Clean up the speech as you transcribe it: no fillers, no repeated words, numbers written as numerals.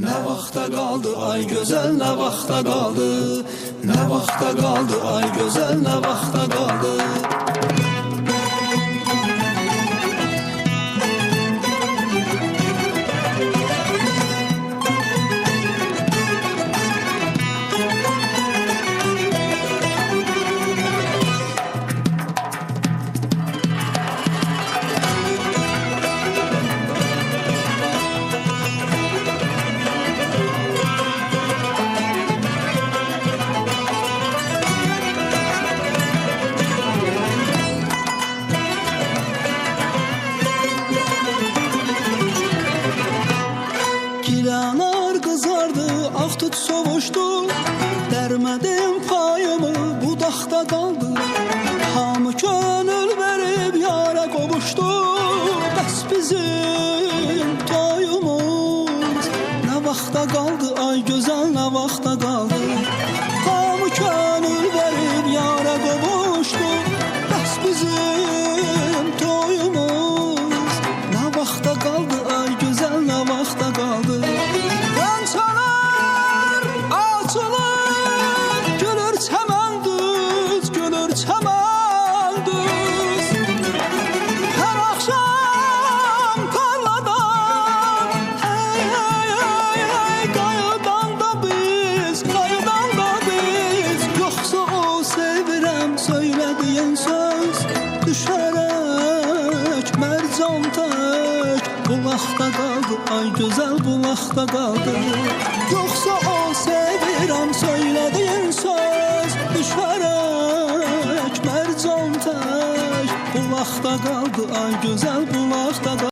Ne vaxta kaldı ay güzel, ne vaxta kaldı, ne vaxta kaldı ay güzel, ne vaxta kaldı. Gilanar kızardı, ah tut soğuştu. Dermedim payımı, budakta kaldı. Hamı gönül verip yara kovuştu. Bəs bizim toyumuz ne vaxta kaldı ay güzel, ne vaxta kaldı. Hamı gönül verip yara kovuştu. Bəs bizim toyumuz ne vaxta kaldı ay güzel, ne vaxta kaldı. Qançalar açılır, gülür çəmən düz, gülür çəmən düz. Hər axşam tarladan, hey hey hey hey, qayıdan da biz, qayıdan da biz. Yoxsa o sevirəm söylədiyin söz, düşərək mərcan tək. Bulaqda qaldı ay gözəl, bulaqda qaldı. Yoxsa o sevirəm söylədiyin söz, düşərək mərcan tək. Bulaqda qaldı ay gözəl, bulaqda qaldı.